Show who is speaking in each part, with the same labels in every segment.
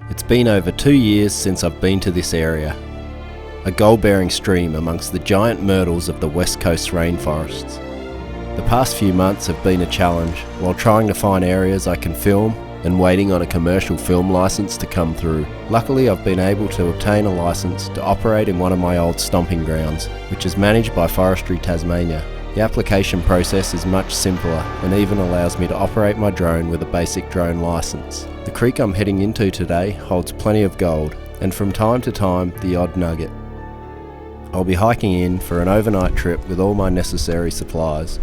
Speaker 1: It's been over 2 years since I've been to this area, a gold-bearing stream amongst the giant myrtles of the west coast rainforests. The past few months have been a challenge while trying to find areas I can film and waiting on a commercial film license to come through. Luckily, I've been able to obtain a license to operate in one of my old stomping grounds, which is managed by Forestry Tasmania. The application process is much simpler and even allows me to operate my drone with a basic drone license. The creek I'm heading into today holds plenty of gold, and from time to time the odd nugget. I'll be hiking in for an overnight trip with all my necessary supplies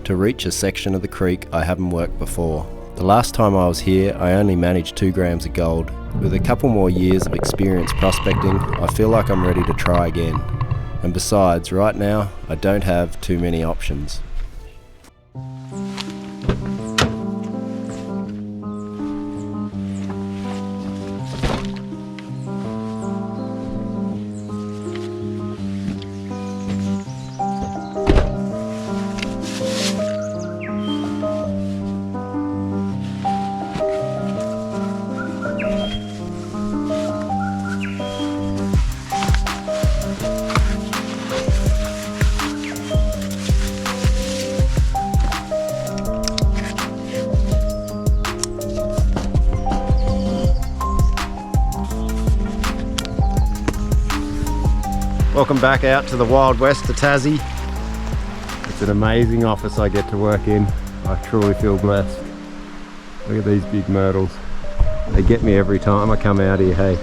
Speaker 1: to reach a section of the creek I haven't worked before. The last time I was here I only managed 2 grams of gold. With a couple more years of experience prospecting, I feel like I'm ready to try again. And besides, right now I don't have too many options. Welcome back out to the Wild West of Tassie. It's an amazing office I get to work in. I truly feel blessed. Look at these big myrtles. They get me every time I come out here, hey.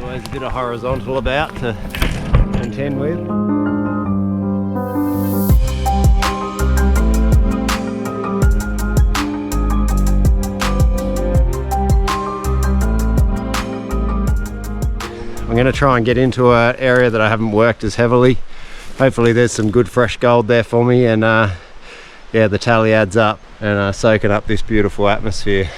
Speaker 1: Always a bit of horizontal about to contend with. I'm going to try and get into an area that I haven't worked as heavily. Hopefully there's some good fresh gold there for me, and yeah, the tally adds up, and soaking up this beautiful atmosphere.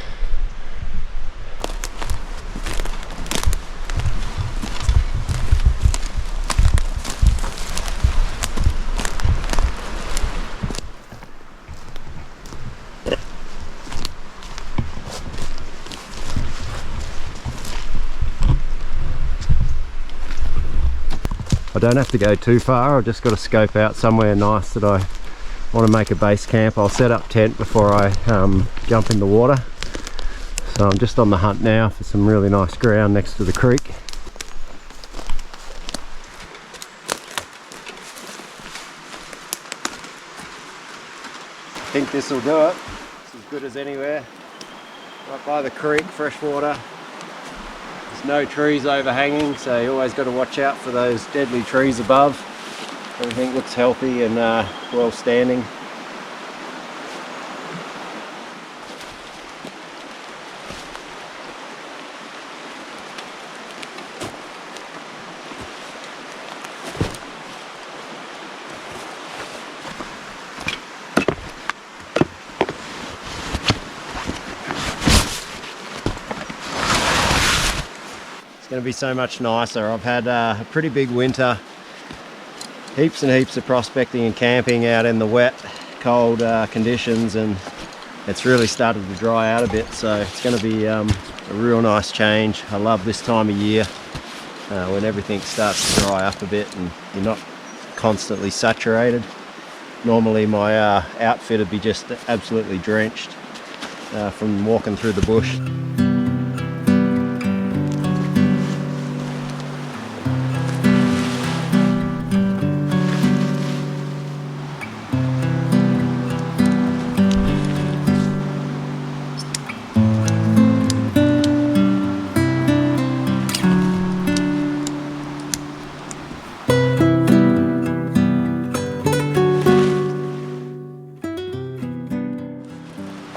Speaker 1: I don't have to go too far, I've just got to scope out somewhere nice that I want to make a base camp. I'll set up tent before I jump in the water. So I'm just on the hunt now for some really nice ground next to the creek. I think this will do it. It's as good as anywhere. Right by the creek, fresh water. There's no trees overhanging, so you always got to watch out for those deadly trees above. Everything looks healthy and well standing. Going to be so much nicer. I've had a pretty big winter, heaps and heaps of prospecting and camping out in the wet, cold conditions, and it's really started to dry out a bit, so it's going to be a real nice change. I love this time of year when everything starts to dry up a bit and you're not constantly saturated. Normally my outfit would be just absolutely drenched from walking through the bush.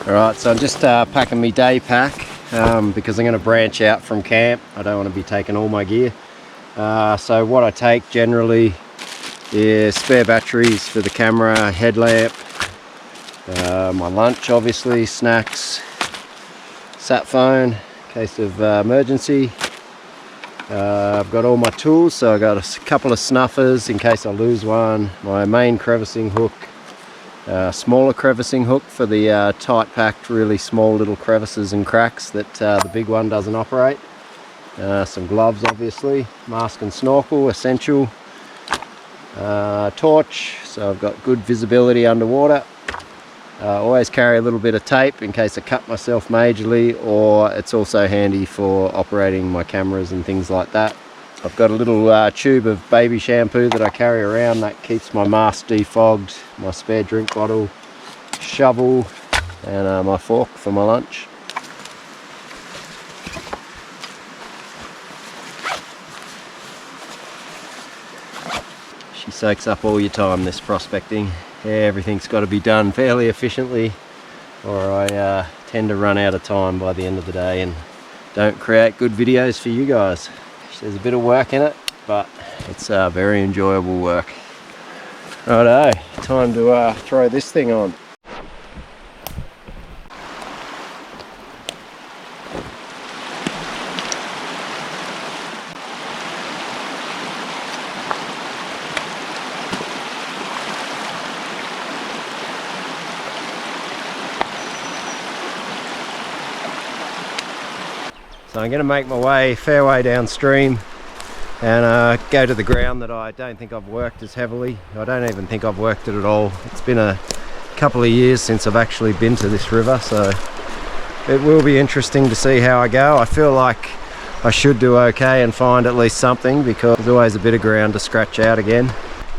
Speaker 1: Alright, so I'm just packing my day pack because I'm going to branch out from camp. I don't want to be taking all my gear. So what I take generally is spare batteries for the camera, headlamp, my lunch obviously, snacks, sat phone in case of emergency. I've got all my tools, so I've got a couple of snuffers in case I lose one, my main crevicing hook, smaller crevicing hook for the tight packed really small little crevices and cracks that the big one doesn't operate. Some gloves obviously, mask and snorkel essential, torch so I've got good visibility underwater. Always carry a little bit of tape in case I cut myself majorly, or it's also handy for operating my cameras and things like that. I've got a little tube of baby shampoo that I carry around that keeps my mask defogged, my spare drink bottle, shovel, and my fork for my lunch. She soaks up all your time, this prospecting. Everything's got to be done fairly efficiently, or I tend to run out of time by the end of the day and don't create good videos for you guys. There's a bit of work in it, but it's very enjoyable work. Righto, time to throw this thing on. So I'm going to make my way fair way downstream and go to the ground that I don't think I've worked as heavily. I don't even think I've worked it at all. It's been a couple of years since I've actually been to this river, so it will be interesting to see how I go. I feel like I should do okay and find at least something, because there's always a bit of ground to scratch out again.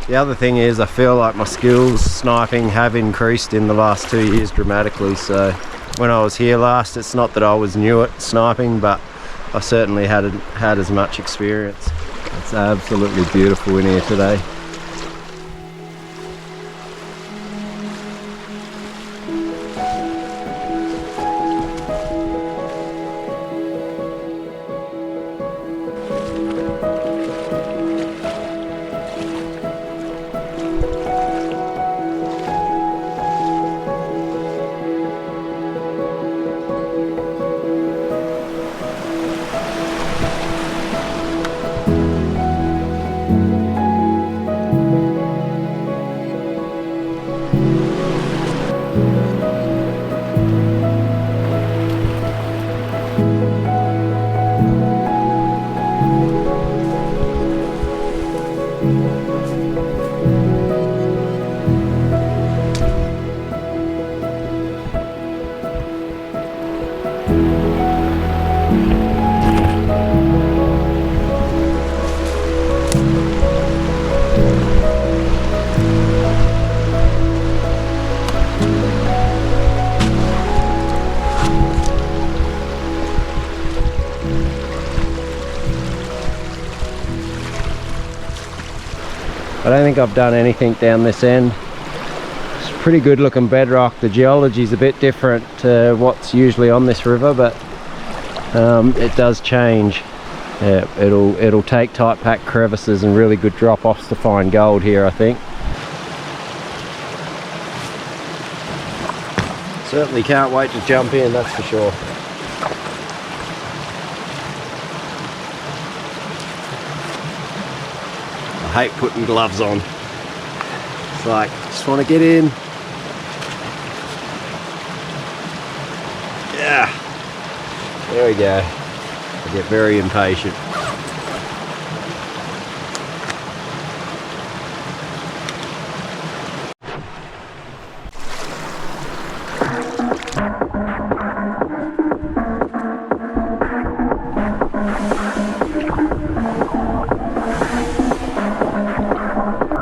Speaker 1: The other thing is I feel like my skills sniping have increased in the last 2 years dramatically. So when I was here last, it's not that I was new at sniping, but I certainly hadn't had as much experience. It's absolutely beautiful in here today. I don't think I've done anything down this end. It's pretty good looking bedrock. The geology's a bit different to what's usually on this river, but it does change. Yeah, it'll take tight packed crevices and really good drop-offs to find gold here, I think. Certainly can't wait to jump in, that's for sure. I hate putting gloves on. It's like, just want to get in. Yeah, there we go. I get very impatient.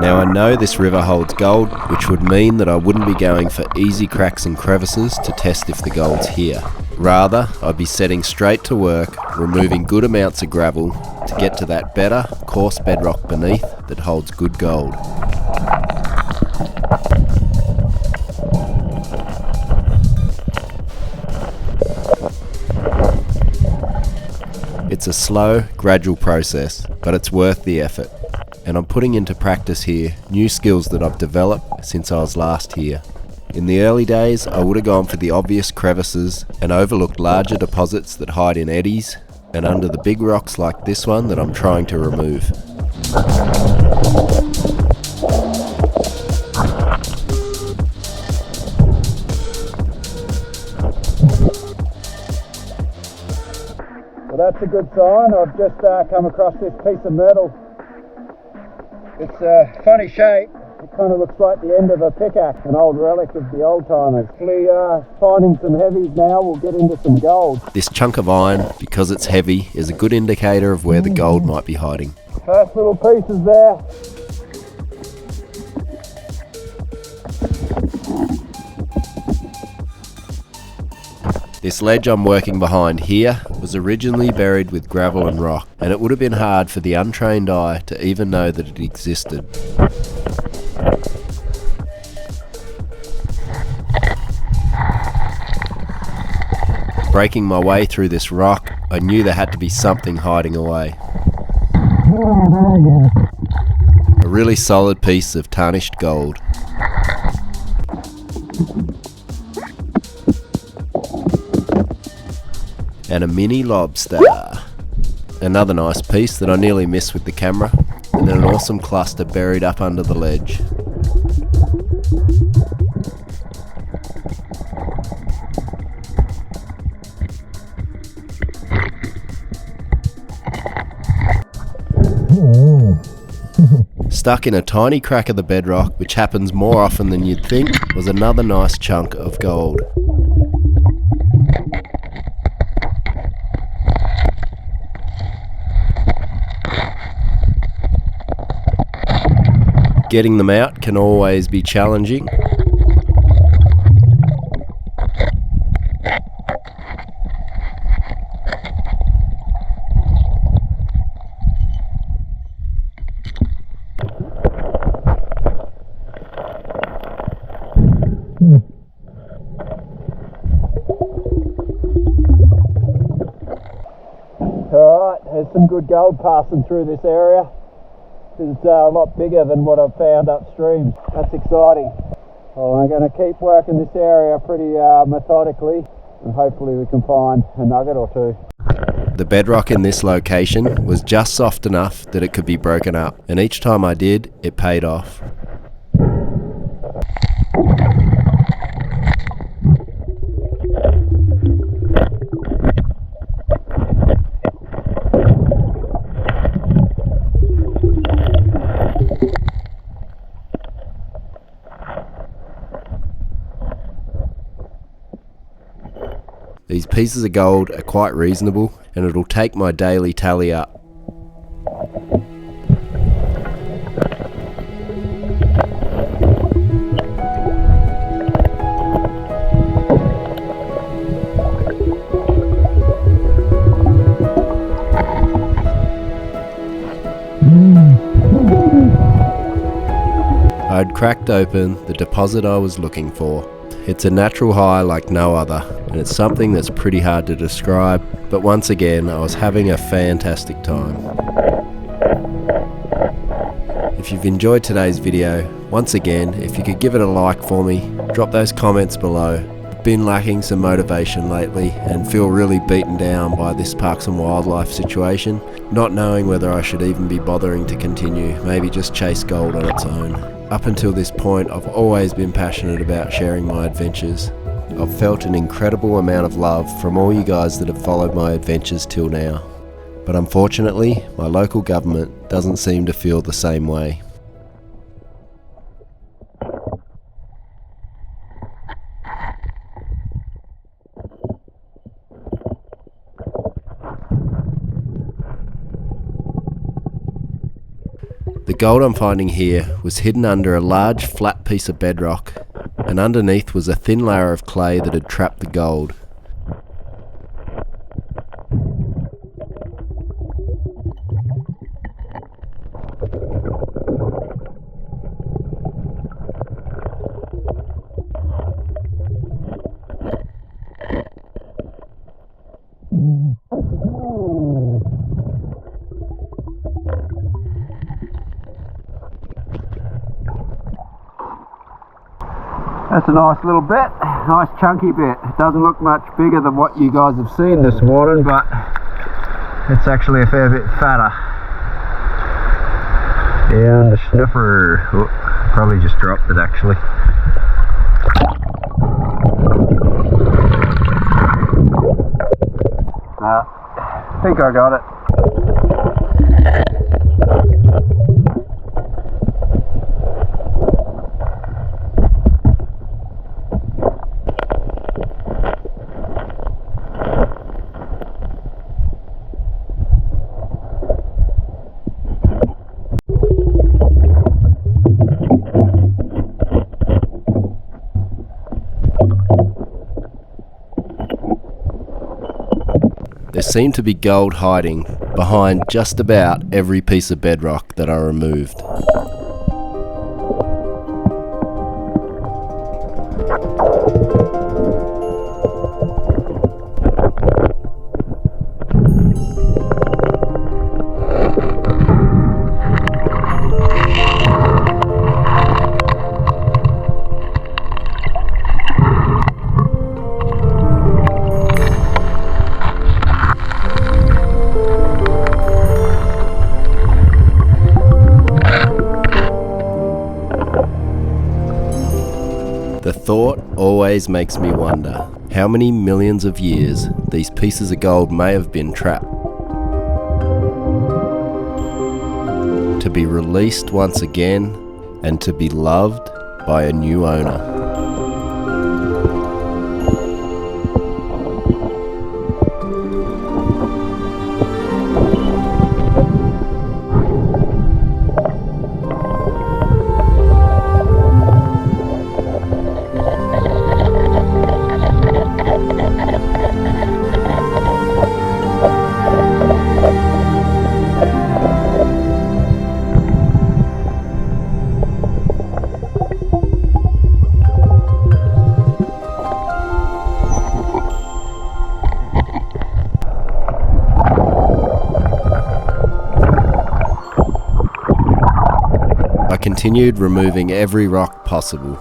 Speaker 1: Now I know this river holds gold, which would mean that I wouldn't be going for easy cracks and crevices to test if the gold's here. Rather, I'd be setting straight to work, removing good amounts of gravel to get to that better, coarse bedrock beneath that holds good gold. It's a slow, gradual process, but it's worth the effort. And I'm putting into practice here new skills that I've developed since I was last here. In the early days, I would have gone for the obvious crevices and overlooked larger deposits that hide in eddies and under the big rocks like this one that I'm trying to remove.
Speaker 2: Well, that's a good sign. I've just come across this piece of metal. It's a funny shape. It kind of looks like the end of a pickaxe, an old relic of the old timers. Hopefully finding some heavies now, we'll get into some gold.
Speaker 1: This chunk of iron, because it's heavy, is a good indicator of where the gold might be hiding.
Speaker 2: First little pieces there.
Speaker 1: This ledge I'm working behind here was originally buried with gravel and rock, and it would have been hard for the untrained eye to even know that it existed. Breaking my way through this rock, I knew there had to be something hiding away. A really solid piece of tarnished gold. And a mini lobster. Another nice piece that I nearly missed with the camera, and then an awesome cluster buried up under the ledge. Stuck in a tiny crack of the bedrock, which happens more often than you'd think, was another nice chunk of gold. Getting them out can always be challenging.
Speaker 2: Alright, there's some good gold passing through this area. It's a lot bigger than what I've found upstream. That's exciting. Well, I'm going to keep working this area pretty methodically, and hopefully we can find a nugget or two.
Speaker 1: The bedrock in this location was just soft enough that it could be broken up, and each time I did, it paid off. These pieces of gold are quite reasonable, and it'll take my daily tally up. I'd cracked open the deposit I was looking for. It's a natural high like no other, and it's something that's pretty hard to describe, but once again I was having a fantastic time. If you've enjoyed today's video, once again, if you could give it a like for me, drop those comments below. I've been lacking some motivation lately and feel really beaten down by this Parks and Wildlife situation, not knowing whether I should even be bothering to continue, maybe just chase gold on its own. Up until this point, I've always been passionate about sharing my adventures. I've felt an incredible amount of love from all you guys that have followed my adventures till now. But unfortunately, my local government doesn't seem to feel the same way. The gold I'm finding here was hidden under a large flat piece of bedrock, and underneath was a thin layer of clay that had trapped the gold.
Speaker 2: That's a nice little bit, nice chunky bit. It doesn't look much bigger than what you guys have seen this morning, but it's actually a fair bit fatter. Down the sniffer. Oh, probably just dropped it actually. I think I got it.
Speaker 1: There seemed to be gold hiding behind just about every piece of bedrock that I removed. The thought always makes me wonder how many millions of years these pieces of gold may have been trapped, to be released once again and to be loved by a new owner. I continued removing every rock possible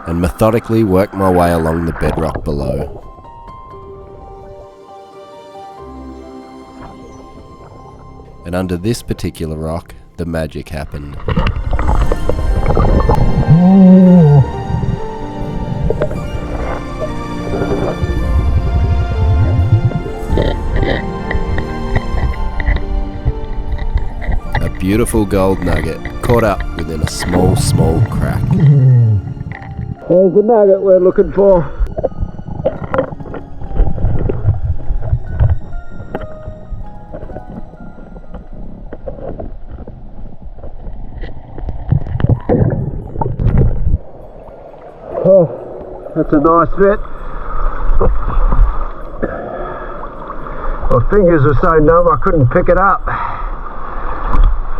Speaker 1: and methodically worked my way along the bedrock below. And under this particular rock, the magic happened. A beautiful gold nugget caught up within a small crack.
Speaker 2: There's the nugget we're looking for. Oh, that's a nice fit. My fingers are so numb I couldn't pick it up.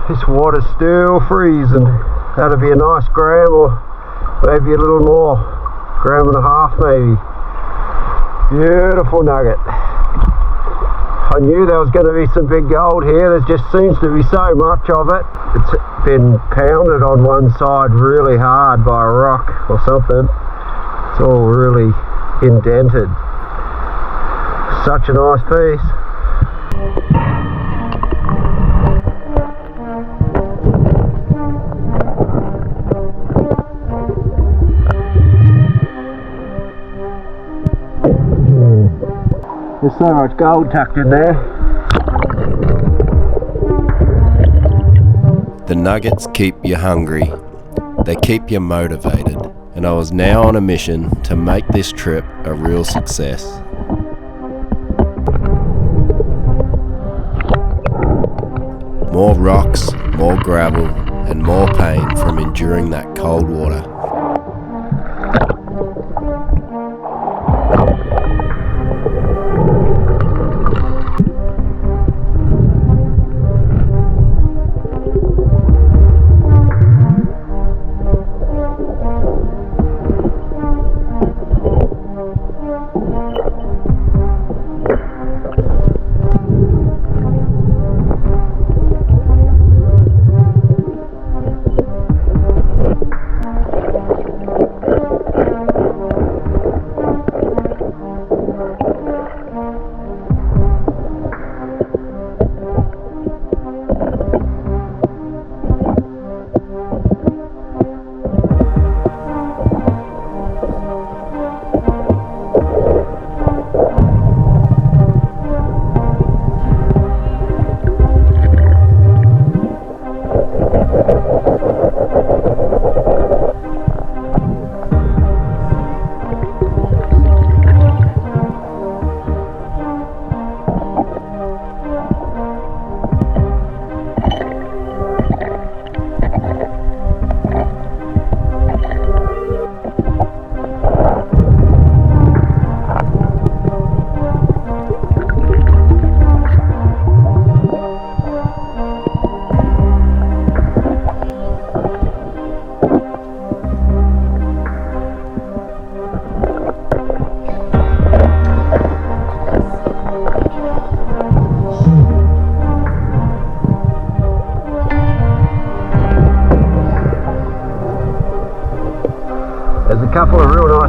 Speaker 2: This water's still freezing. That'll be a nice gram or maybe a little more. Gram and a half maybe. Beautiful nugget. I knew there was going to be some big gold here. There just seems to be so much of it. It's been pounded on one side really hard by a rock or something. It's all really indented. Such a nice piece. There's so much gold tucked in there.
Speaker 1: The nuggets keep you hungry, they keep you motivated, and I was now on a mission to make this trip a real success. More rocks, more gravel, and more pain from enduring that cold water.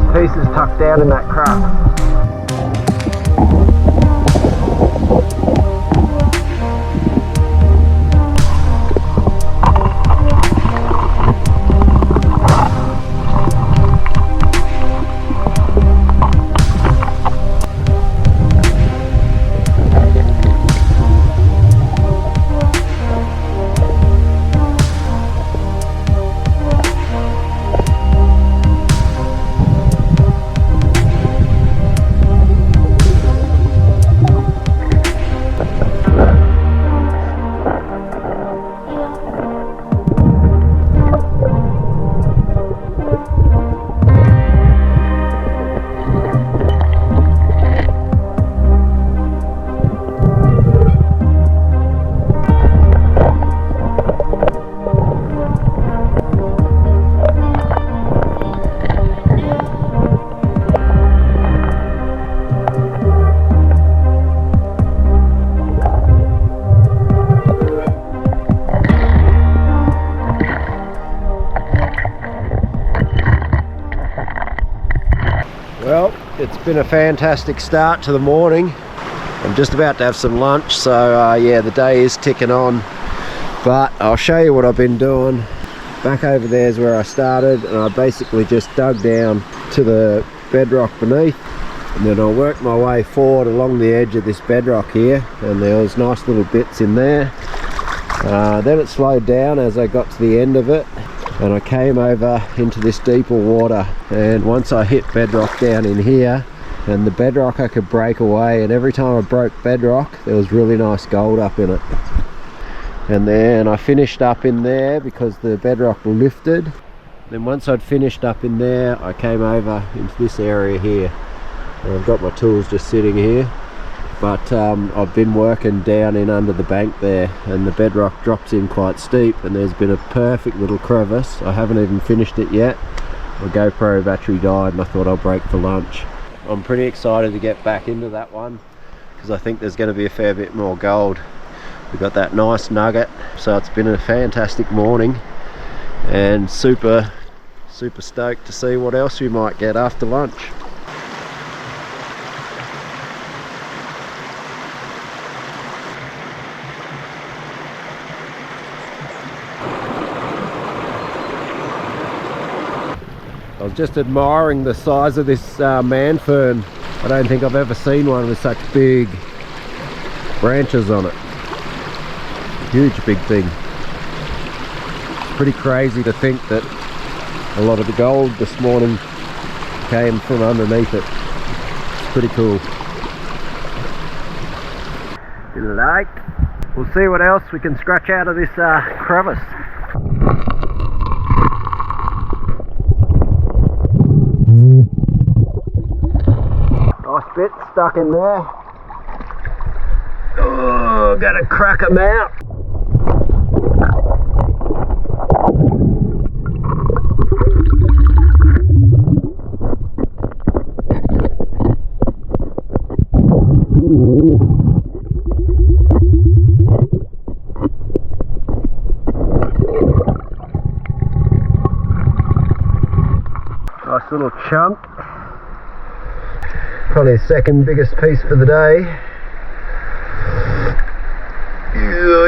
Speaker 1: nice pieces tucked down in that crust. Well, it's been a fantastic start to the morning. I'm just about to have some lunch, so yeah, the day is ticking on. But I'll show you what I've been doing. Back over there is where I started, and I basically just dug down to the bedrock beneath, and then I worked my way forward along the edge of this bedrock here, and there was nice little bits in there. Then it slowed down as I got to the end of it, and I came over into this deeper water, and once I hit bedrock down in here, and the bedrock I could break away, and every time I broke bedrock there was really nice gold up in it. And then I finished up in there because the bedrock lifted. Then once I'd finished up in there, I came over into this area here, and I've got my tools just sitting here. But I've been working down in under the bank there, and the bedrock drops in quite steep, and there's been a perfect little crevice. I haven't even finished it yet. My GoPro battery died and I thought I'll break for lunch. I'm pretty excited to get back into that one because I think there's going to be a fair bit more gold. We've got that nice nugget, so it's been a fantastic morning, and super stoked to see what else we might get after lunch. I was just admiring the size of this man fern. I don't think I've ever seen one with such big branches on it. Huge big thing. It's pretty crazy to think that a lot of the gold this morning came from underneath it. It's pretty cool. If you like, we'll see what else we can scratch out of this crevice. Nice bit stuck in there. Oh, gotta crack them out. Nice little chunk. Probably the second biggest piece for the day.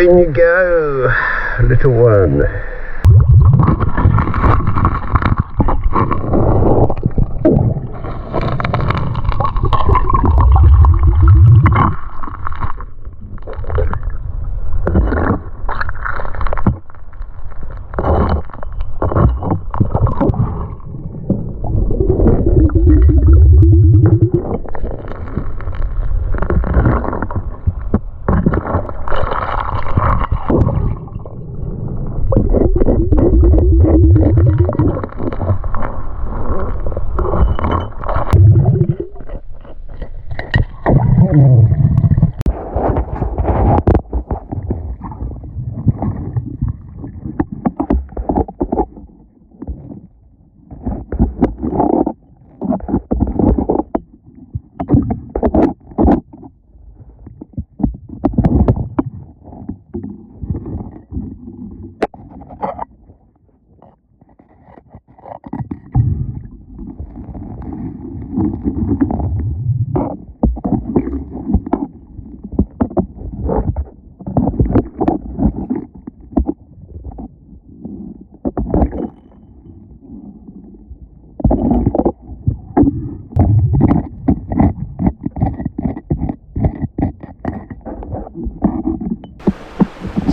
Speaker 1: In you go, little one.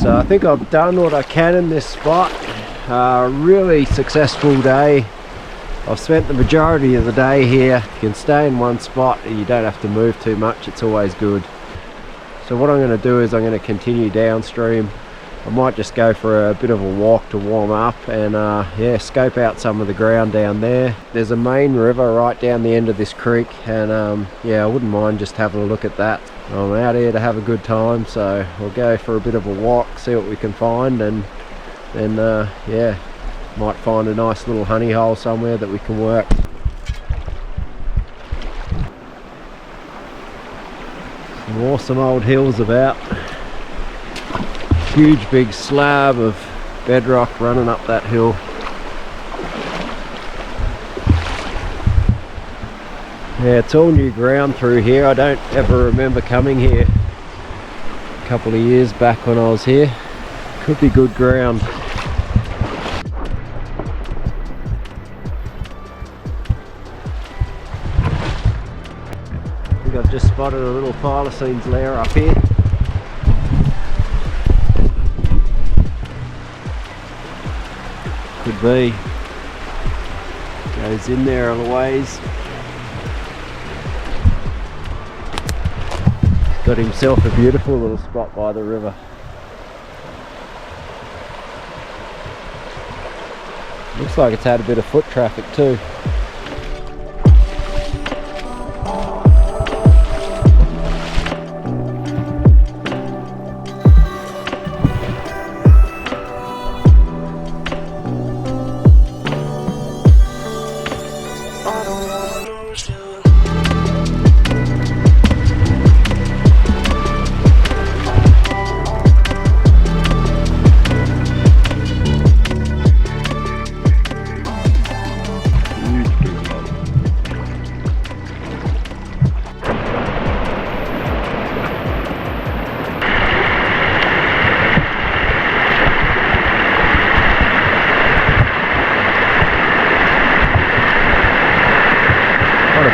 Speaker 1: So I think I've done what I can in this spot. Really successful day. I've spent the majority of the day here. You can stay in one spot and you don't have to move too much. It's always good. So what I'm going to do is I'm going to continue downstream. I might just go for a bit of a walk to warm up and yeah, scope out some of the ground down there. There's a main river right down the end of this creek, and yeah, I wouldn't mind just having a look at that. I'm out here to have a good time, so we'll go for a bit of a walk, see what we can find, and then yeah, might find a nice little honey hole somewhere that we can work. Some awesome old hills about. Huge big slab of bedrock running up that hill. Yeah, it's all new ground through here. I don't ever remember coming here a couple of years back when I was here. Could be good ground. I think I've just spotted a little thylacines lair up here. Could be. Goes in there a ways. Got himself a beautiful little spot by the river. Looks like it's had a bit of foot traffic too.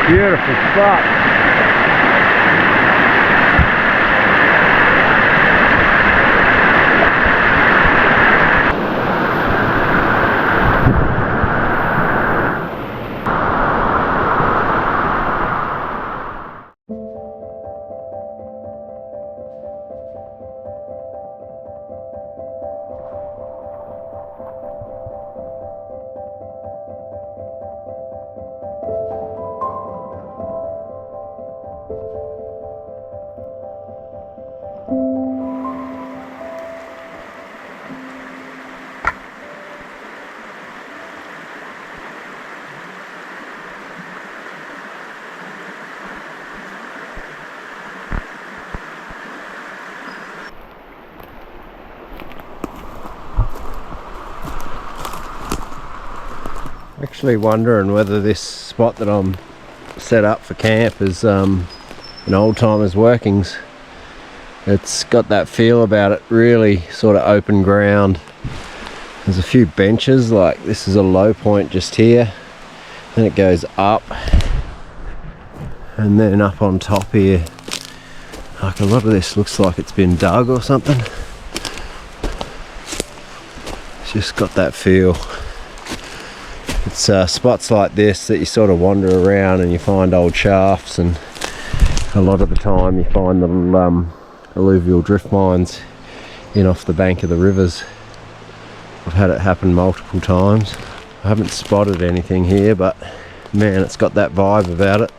Speaker 1: Beautiful spot. Actually wondering whether this spot that I'm set up for camp is an old timer's workings. It's got that feel about it, really sort of open ground. There's a few benches, like this is a low point just here, then it goes up and then up on top here. Like a lot of this looks like it's been dug or something. It's just got that feel. It's spots like this that you sort of wander around and you find old shafts, and a lot of the time you find little alluvial drift mines in off the bank of the rivers. I've had it happen multiple times. I haven't spotted anything here, but man, it's got that vibe about it.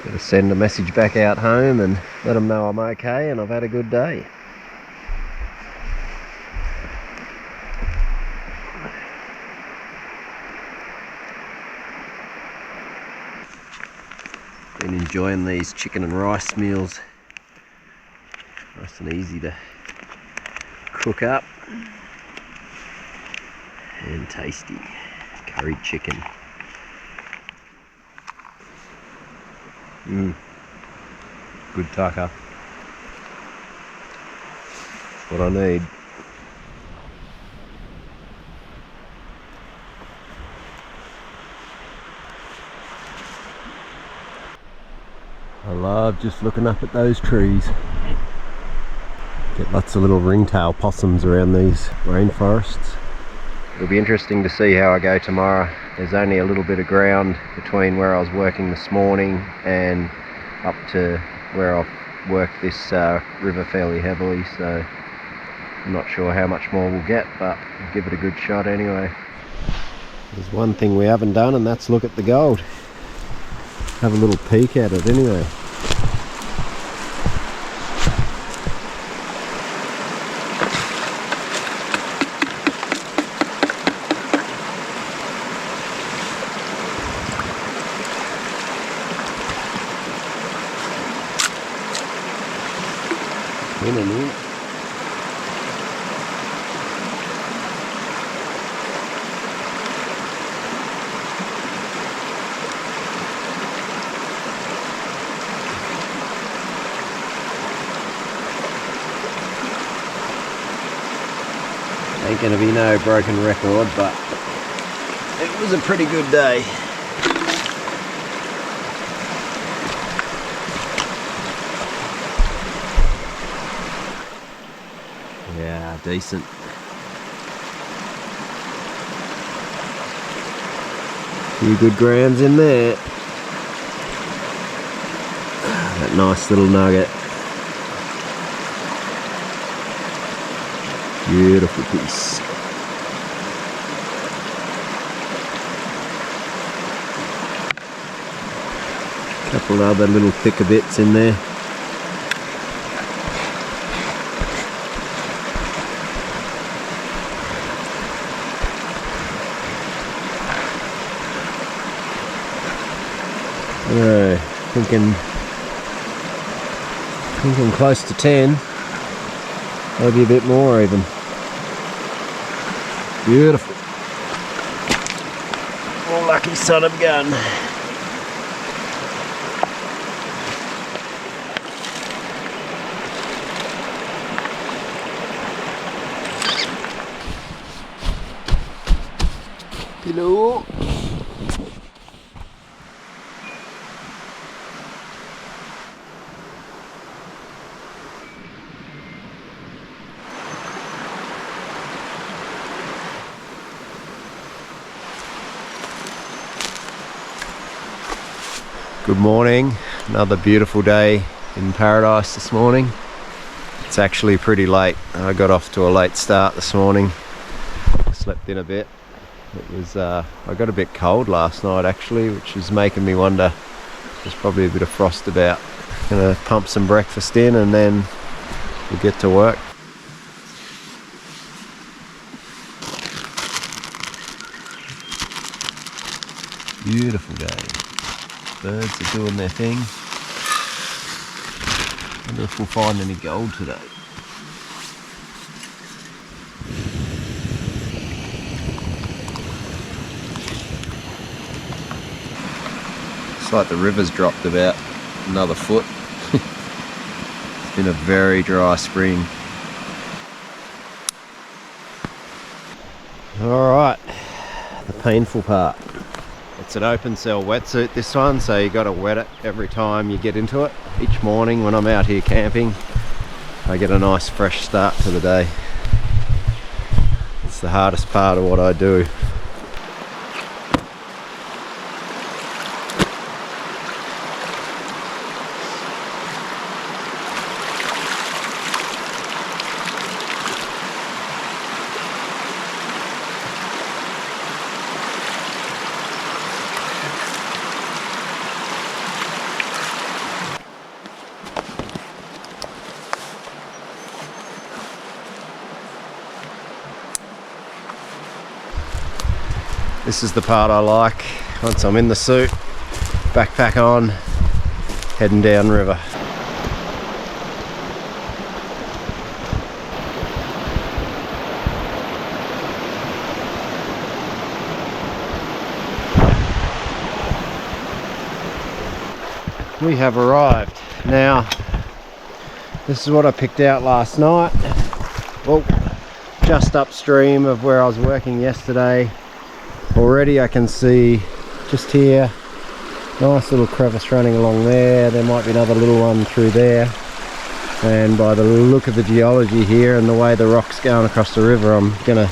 Speaker 1: Gotta send a message back out home and let them know I'm okay and I've had a good day. Been enjoying these chicken and rice meals. Nice and easy to cook up. And tasty. Curried chicken. Good tucker. That's what I need. I love just looking up at those trees. Get lots of little ringtail possums around these rainforests. It'll be interesting to see how I go tomorrow. There's only a little bit of ground between where I was working this morning and up to where I've worked this river fairly heavily, so I'm not sure how much more we'll get, but we'll give it a good shot anyway. There's one thing we haven't done, and that's look at the gold. Have a little peek at it anyway. In and in. Ain't gonna be no broken record, but it was a pretty good day. Yeah, decent. Few good grounds in there. That nice little nugget. Beautiful piece. Couple other little thicker bits in there. Thinking close to 10, maybe a bit more even. Beautiful. Oh, lucky son of a gun. Hello. Good morning, another beautiful day in paradise this morning. It's actually pretty late. I got off to a late start this morning. Slept in a bit. It was I got a bit cold last night actually, which is making me wonder. There's probably a bit of frost about. Gonna pump some breakfast in and then we'll get to work. Beautiful day. Birds are doing their thing. Wonder if we'll find any gold today. It's like the river's dropped about another foot. It's been a very dry spring. Alright, the painful part. It's an open cell wetsuit, this one, so you got to wet it every time you get into it. Each morning when I'm out here camping, I get a nice fresh start to the day. It's the hardest part of what I do. This is the part I like. Once I'm in the suit, backpack on, heading down river. We have arrived. Now, this is what I picked out last night. Well, just upstream of where I was working yesterday. Already I can see just here, nice little crevice running along there. There might be another little one through there. And by the look of the geology here and the way the rock's going across the river, I'm gonna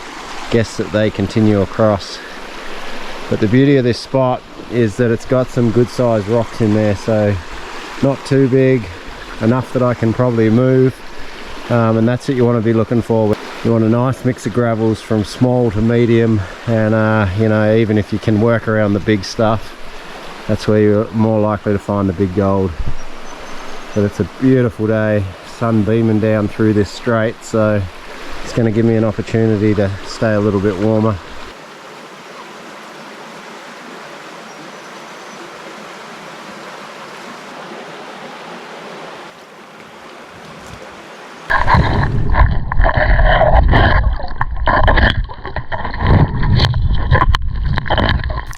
Speaker 1: guess that they continue across. But the beauty of this spot is that it's got some good sized rocks in there, so not too big, enough that I can probably move. And that's what you want to be looking for. You want a nice mix of gravels from small to medium, and you know, even if you can work around the big stuff, that's where you're more likely to find the big gold. But it's a beautiful day, sun beaming down through this strait, so it's going to give me an opportunity to stay a little bit warmer.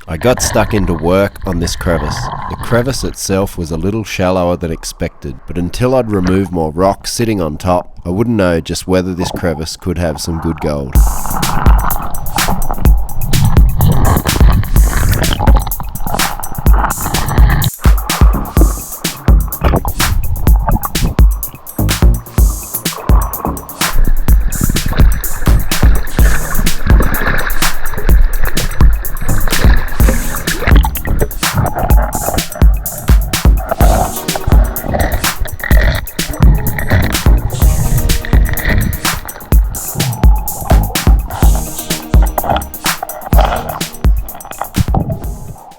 Speaker 1: I got stuck into work on this crevice. The crevice itself was a little shallower than expected, but until I'd remove more rock sitting on top, I wouldn't know just whether this crevice could have some good gold.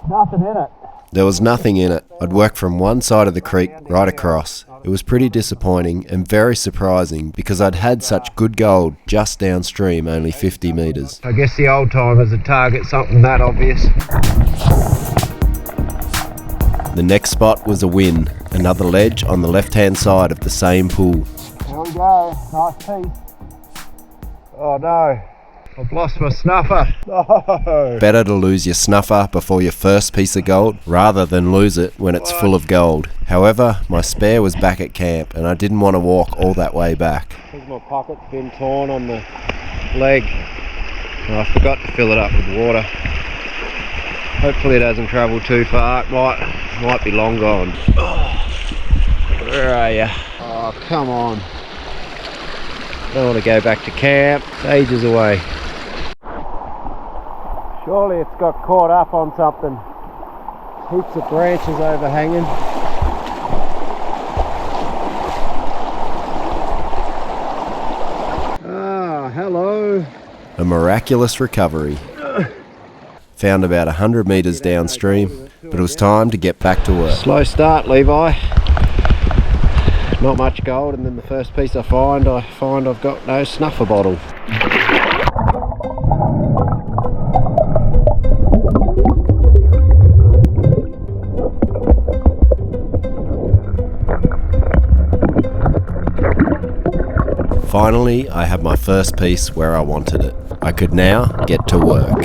Speaker 2: Nothing in it.
Speaker 1: There was nothing in it. I'd worked from one side of the creek right across. It was pretty disappointing and very surprising because I'd had such good gold just downstream, only 50 metres.
Speaker 2: I guess the old timers would target something that obvious.
Speaker 1: The next spot was a win, another ledge on the left-hand side of the same pool.
Speaker 2: There we go, nice piece. Oh no, I've lost my snuffer. No.
Speaker 1: Better to lose your snuffer before your first piece of gold rather than lose it when it's full of gold. However, my spare was back at camp and I didn't want to walk all that way back.
Speaker 2: I think my pocket's been torn on the leg. Oh, I forgot to fill it up with water. Hopefully it hasn't travelled too far. It might be long gone. Oh, where are you? Oh, come on. Don't want to go back to camp. It's ages away. Surely it's got caught up on something. Heaps of branches overhanging. Ah, hello.
Speaker 1: A miraculous recovery. Found about 100 metres downstream, but it was time to get back to work.
Speaker 2: Slow start, Levi. Not much gold, and then the first piece I find I've got no snuffer bottle.
Speaker 1: Finally, I had my first piece where I wanted it. I could now get to work.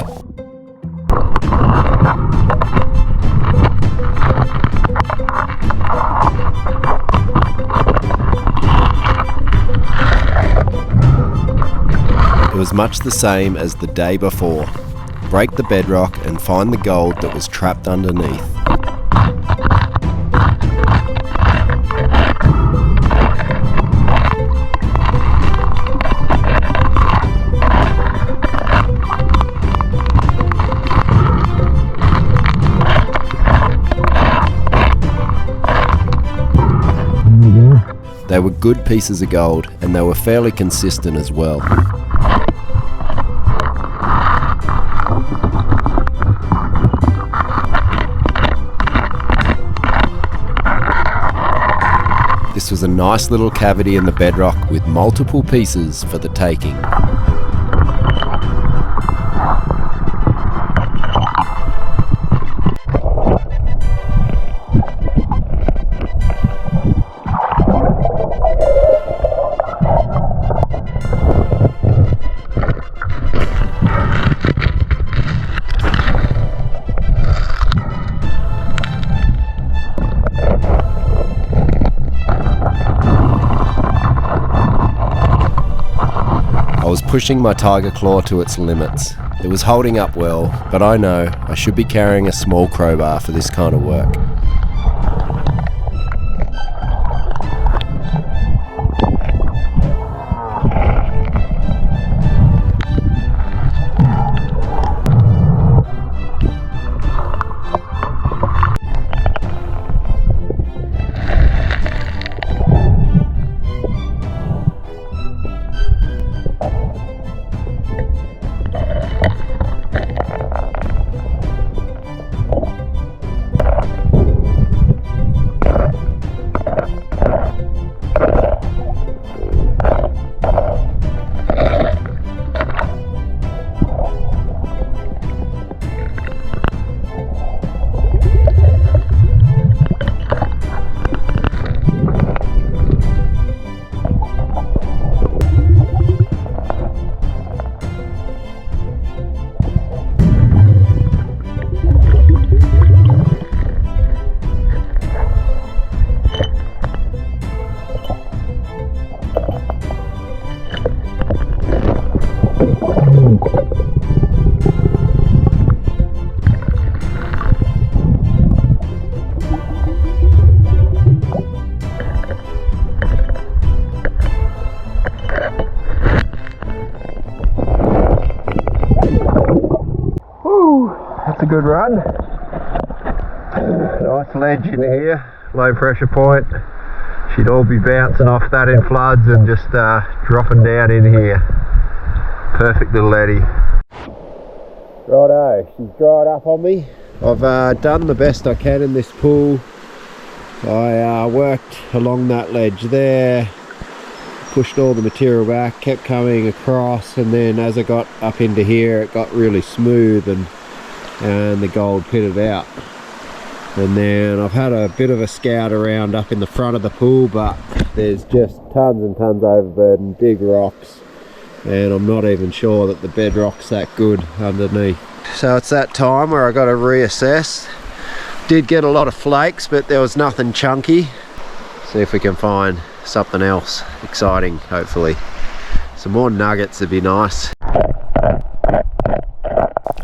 Speaker 1: It was much the same as the day before. break the bedrock and find the gold that was trapped underneath. They were good pieces of gold, and they were fairly consistent as well. This was a nice little cavity in the bedrock with multiple pieces for the taking. I was pushing my tiger claw to its limits. It was holding up well, but I know I should be carrying a small crowbar for this kind of work. That's a good run. Nice ledge in here, low pressure point. She'd all be bouncing off that in floods and just dropping down in here. Perfect little eddy. Righto, she's dried up on me. I've done the best I can in this pool. I worked along that ledge there, pushed all the material back, kept coming across, and then as I got up into here it got really smooth and the gold pitted out. And then I've had a bit of a scout around up in the front of the pool, but there's just tons and tons of overburden, big rocks, and I'm not even sure that the bedrock's that good underneath. So it's that time where I got to reassess. Did get a lot of flakes, but there was nothing chunky. See if we can find something else exciting, hopefully. Some more nuggets would be nice.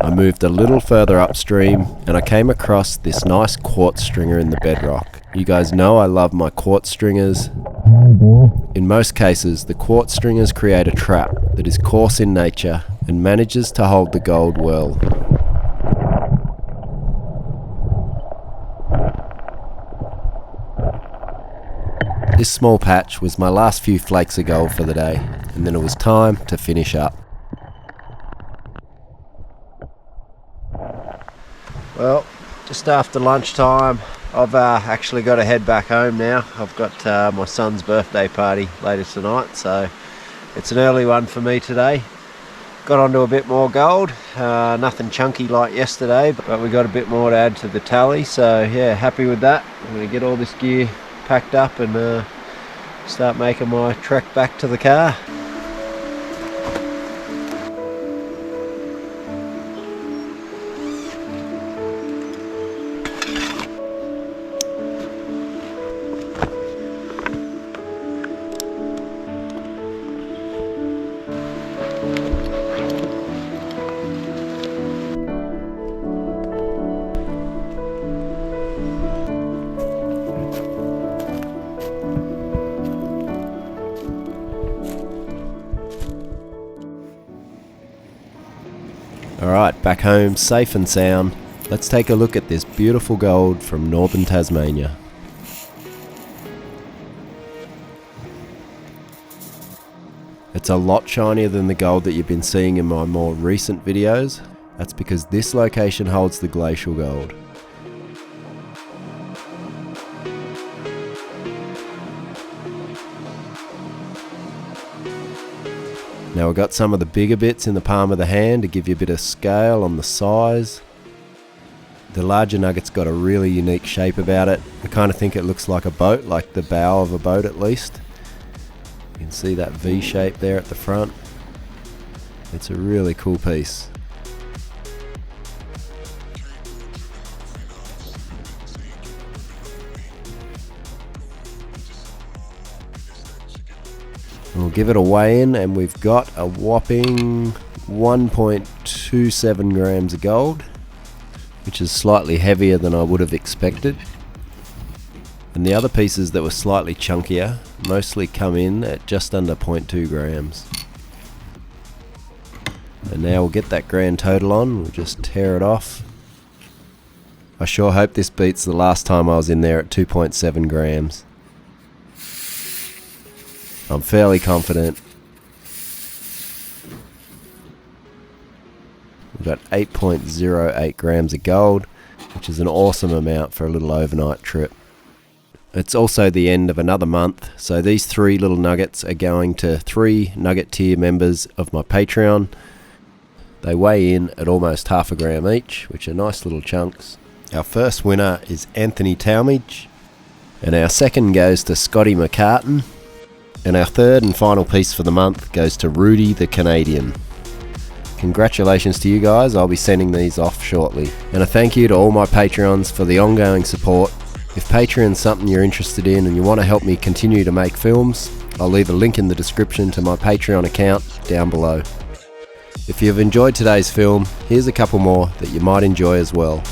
Speaker 1: I moved a little further upstream and I came across this nice quartz stringer in the bedrock. You guys know I love my quartz stringers. In most cases, the quartz stringers create a trap that is coarse in nature and manages to hold the gold well. This small patch was my last few flakes of gold for the day, and then it was time to finish up. Well, just after lunchtime, I've actually got to head back home now. I've got my son's birthday party later tonight, so it's an early one for me today. Got onto a bit more gold, nothing chunky like yesterday, but we got a bit more to add to the tally, so yeah, happy with that. I'm going to get all this gear packed up and start making my trek back to the car. Alright, back home, safe and sound. Let's take a look at this beautiful gold from northern Tasmania. It's a lot shinier than the gold that you've been seeing in my more recent videos. That's because this location holds the glacial gold. Now we've got some of the bigger bits in the palm of the hand to give you a bit of scale on the size. The larger nugget's got a really unique shape about it. I kind of think it looks like a boat, like the bow of a boat at least. You can see that V shape there at the front. It's a really cool piece. We'll give it a weigh in and we've got a whopping 1.27 grams of gold, which is slightly heavier than I would have expected. And the other pieces that were slightly chunkier mostly come in at just under 0.2 grams. And now we'll get that grand total on, we'll just tear it off. I sure hope this beats the last time I was in there at 2.7 grams. I'm fairly confident. We've got 8.08 grams of gold, which is an awesome amount for a little overnight trip. It's also the end of another month, so these 3 little nuggets are going to 3 nugget tier members of my Patreon. They weigh in at almost half a gram each, which are nice little chunks. Our first winner is Anthony Talmadge, and our second goes to Scotty McCartan. And our third and final piece for the month goes to Rudy the Canadian. Congratulations to you guys, I'll be sending these off shortly. And a thank you to all my Patreons for the ongoing support. If Patreon's something you're interested in and you want to help me continue to make films, I'll leave a link in the description to my Patreon account down below. If you've enjoyed today's film, here's a couple more that you might enjoy as well.